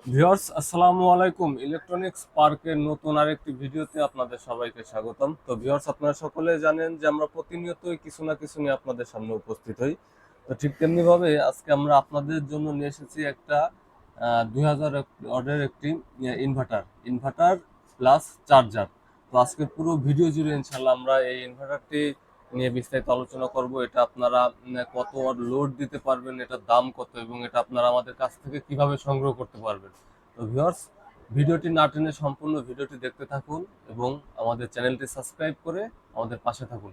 Viewers আসসালামু আলাইকুম। Electronics পার্কের নতুন আরেকটি ভিডিওতে আপনাদের সবাইকে স্বাগতম। তো ভিউয়ার্স, আপনারা সকলে জানেন যে আমরা প্রতিনিয়তই কিছু না কিছু নিয়ে আপনাদের সামনে উপস্থিত হই। তো ঠিক তেমনি ভাবে আজকে আমরা আপনাদের জন্য নিয়ে এসেছি একটা 2000 অর্ডারের একটি ইনভার্টার প্লাস চার্জার। তো আজকে পুরো ভিডিও জুড়ে ইনশাল্লাহ আমরা এই ইনভার্টারটি নিয়ে বিস্তারিত আলোচনা করব। এটা আপনারা কত ওয়াট লোড দিতে পারবেন, এটার দাম কত, এবং এটা আপনারা আমাদের কাছ থেকে কিভাবে সংগ্রহ করতে পারবেন। তো ভিউয়ার্স, ভিডিওটি না টেনে সম্পূর্ণ ভিডিওটি দেখতে থাকুন এবং আমাদের চ্যানেলটি সাবস্ক্রাইব করে আমাদের পাশে থাকুন।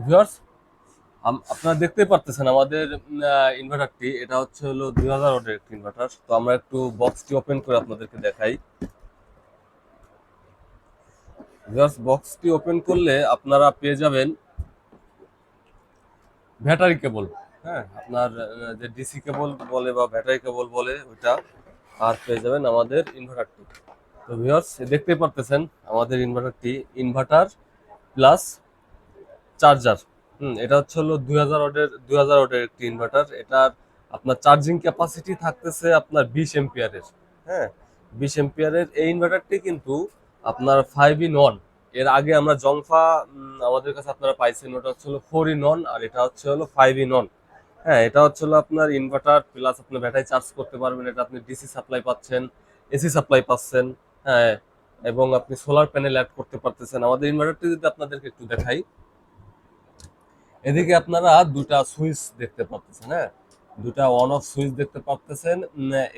ভিউয়ার্স, আপনারা দেখতে পারতেছেন আমাদের ইনভার্টারটি, এটা হলো 2000 ওয়াটের একটি ইনভার্টার। তো আমরা একটু বক্সটি ওপেন করে আপনাদেরকে দেখাই। ভিউয়ার্স, বক্সটি ওপেন করলে আপনারা পেয়ে যাবেন ব্যাটারি কেবল। হ্যাঁ, আপনার যে ডিসি কেবল বলে বা ব্যাটারি কেবল বলে ওইটা, আর পেয়ে যাবেন আমাদের ইনভার্টারটি। তো ভিউয়ার্স, দেখতে পারতেছেন আমাদের ইনভার্টার প্লাস চার্জার। এটা হলো 2000 ওয়াটের একটি ইনভার্টার। এটার আপনার চার্জিং ক্যাপাসিটি থাকতেছে আপনার 20 এম্পিয়ারের। হ্যাঁ, 20 এম্পিয়ারের এই ইনভার্টারটি কিন্তু আপনার 5 in 1। এর আগে আমরা জংফা আমাদের কাছে আপনারা পাইছেন, ওটা হলো 4 in 1, আর এটা হলো 5 in 1। হ্যাঁ, এটা হলো আপনার ইনভার্টার প্লাস আপনার ব্যাটারি চার্জ করতে পারবেন। এটা আপনি ডিসি সাপ্লাই পাচ্ছেন, এসি সাপ্লাই পাচ্ছেন। হ্যাঁ, এবং আপনি সোলার প্যানেল অ্যাড করতে পারতেছেন। আমাদের ইনভার্টারটি যদি আপনাদেরকে একটু দেখাই, এদিকে আপনারা দুটা সুইচ দেখতে পাচ্ছেন। হ্যাঁ, দুটা অন অফ সুইচ দেখতে পাচ্ছেন।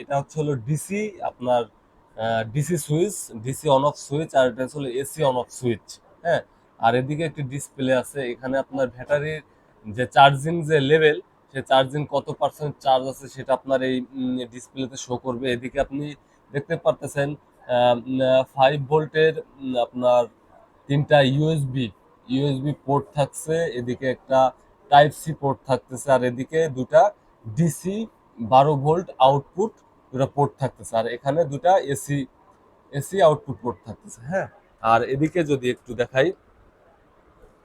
এটা হলো ডিসি আপনার DC switch, DC on off switch, আর এটা হলো এসি অন অফ সুইচ। হ্যাঁ, আর এদিকে একটি ডিসপ্লে আছে, এখানে আপনার ব্যাটারির যে চার্জিং যে লেভেল, সে চার্জিং কত পার্সেন্ট চার্জ আছে সেটা আপনার এই ডিসপ্লেতে শো করবে। এদিকে আপনি দেখতে পারতেছেন 5 ভোল্টের আপনার তিনটা ইউএসবি পোর্ট থাকছে, এদিকে একটা টাইপ সি পোর্ট থাকতেছে, আর এদিকে দুটা ডিসি 12 ভোল্ট আউটপুট দুটা পোর্ট থাকতেছে, আর এখানে দুটা এসি আউটপুট পোর্ট থাকতেছে। হ্যাঁ, আর এদিকে যদি একটু দেখাই,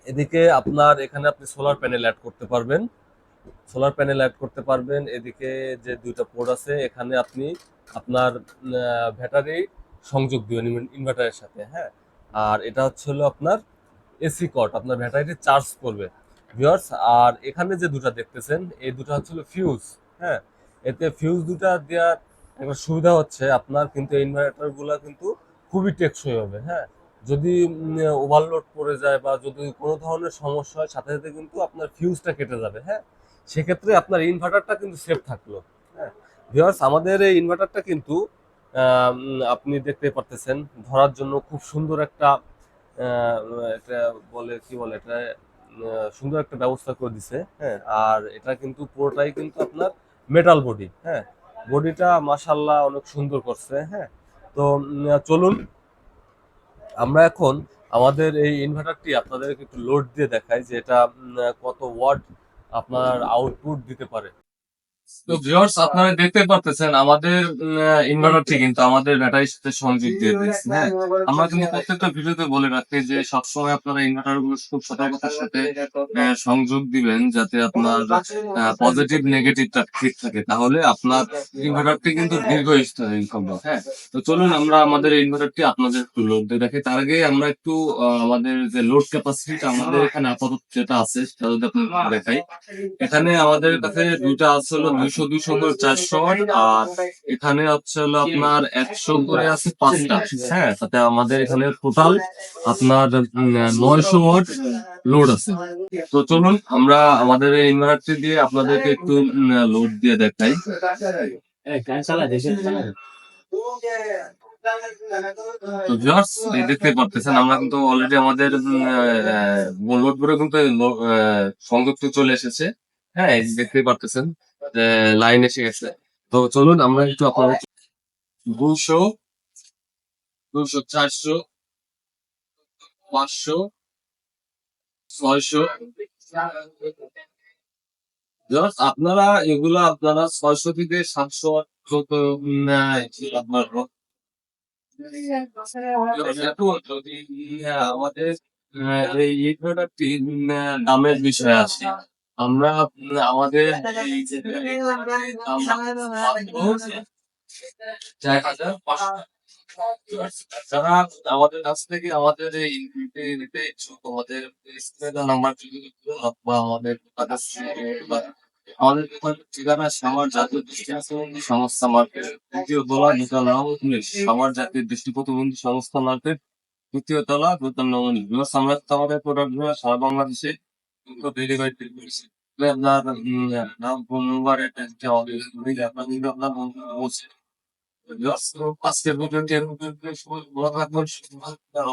এদিকে আপনার এখানে আপনি সোলার প্যানেল অ্যাড করতে পারবেন। এদিকে যে দুইটা পোর্ট আছে, এখানে আপনি আপনার ব্যাটারি সংযোগ দিবেন ইনভার্টারের সাথে। হ্যাঁ, আর এটা হলো আপনার এসি কট, আপনার ব্যাটারিটি চার্জ করবে। ভিউয়ার্স, আর এখানে যে দুটা দেখতেছেন, এই দুটা হলো ফিউজ। হ্যাঁ, এতে ফিউজ দুটা দেওয়ার একটা সুবিধা হচ্ছে আপনার কিন্তু ইনভার্টার গুলা কিন্তু খুবই টেকসই হবে। হ্যাঁ, যদি ওভারলোড পড়ে যায় বা যদি কোনো ধরনের সমস্যা হয়, সাথে সাথে কিন্তু আপনার ফিউজটা কেটে যাবে। হ্যাঁ, সেক্ষেত্রে আপনার ইনভার্টারটা কিন্তু সেফ থাকলো। হ্যাঁ, ভিউয়ার্স, আমাদের এই ইনভার্টারটা কিন্তু আপনি দেখতে পারতেছেন ধরার জন্য খুব সুন্দর একটা আহ, এটা কি বলে এটা সুন্দর একটা ব্যবস্থা করে দিছে। হ্যাঁ, আর এটা কিন্তু পুরোটাই কিন্তু আপনার মেটাল বডি। হ্যাঁ, বডিটা মাশাআল্লাহ অনেক সুন্দর করছে। হ্যাঁ, তো চলুন আমরা এখন আমাদের এই ইনভার্টারটি আপনাদেরকে একটু লোড দিয়ে দেখাই যে এটা কত ওয়াট আপনার আউটপুট দিতে পারে। তো ভিউয়ার্স, আপনারা দেখতে পারতেছেন আমাদের ইনভার্টারটি কিন্তু আমাদের ব্যাটারির সাথে সংযোগ দিয়ে দিয়েছে। হ্যাঁ, আমরা কিন্তু প্রত্যেকটা ভিডিওতে বলে রাখি যে সবসময় আপনারা ইনভার্টার গুলো খুব সতর্কতার সাথে সংযোগ দিবেন, যাতে আপনার পজিটিভ নেগেটিভটা ঠিক থাকে, তাহলে আপনার ইনভার্টারটি কিন্তু দীর্ঘস্থায়ী হবে। হ্যাঁ, তো চলুন আমরা আমাদের ইনভার্টারটি আপনাদের একটু লোড দিয়ে দেখি। তার আগে আমরা একটু আমাদের যে লোড ক্যাপাসিটিটা আমাদের এখানে আপাতত যেটা আছে সেটা যদি আপনাদের দেখাই। এখানে আমাদের কাছে দুইটা আছে হলো 200 করে 400 ওয়াট, আর এখানে হলো আপনার 100 করে আছে 5টা। হ্যাঁ, তাতে আমাদের এখানে টোটাল আপনার 900 ওয়াট লোড আছে। তো চলুন আমরা আমাদের এই ইনভার্টারটি দিয়ে আপনাদেরকে একটু লোড দিয়ে দেখাই। তো ভিউয়ার্স, এই দেখতে পারতেছেন আমরা কিন্তু অলরেডি আমাদের লোড করে কিন্তু সংযুক্ত চলে এসেছে। হ্যাঁ, এই যে দেখতে পারতেছেন যে লাইন এসে গেছে। তো চলুন আমরা একটু আপনাদের 200, 400, 500, 600। ভিউয়ার্স, আপনারা এগুলা আপনারা 600 থেকে 700 যত আপনার যদি আমাদের এই প্রোডাক্টটি দামের বিষয়ে আছে। আমরা আমাদের এই যে যারা আমাদের কাছ থেকে আমাদের এই নিতে ইচ্ছুক, আমাদের স্ক্রিনে দেওয়া নাম্বার বা আমাদের কাছে বা আমাদের দোকানের ঠিকানা সাভার জাতীয় দৃষ্টি প্রতিবন্ধী সংস্থা মার্কেট, তৃতীয় তলা, দোতলা ১৯, সাভার জাতীয় দৃষ্টি প্রতিবন্ধী সংস্থা মার্কেট, তৃতীয় তলা, দোতলা ১৯। বিকজ আমরা তো আমাদের প্রোডাক্টগুলো সারা বাংলাদেশে ডেলিভারি করছি। আপনার নাম, ফোন নাম্বার, অ্যাড্রেস দেওয়া হবে। আপনার কিন্তু আপনার পৌঁছে আজকের ভিডিওটি এরকম ভালো থাকবেন, সুস্থ থাকবেন,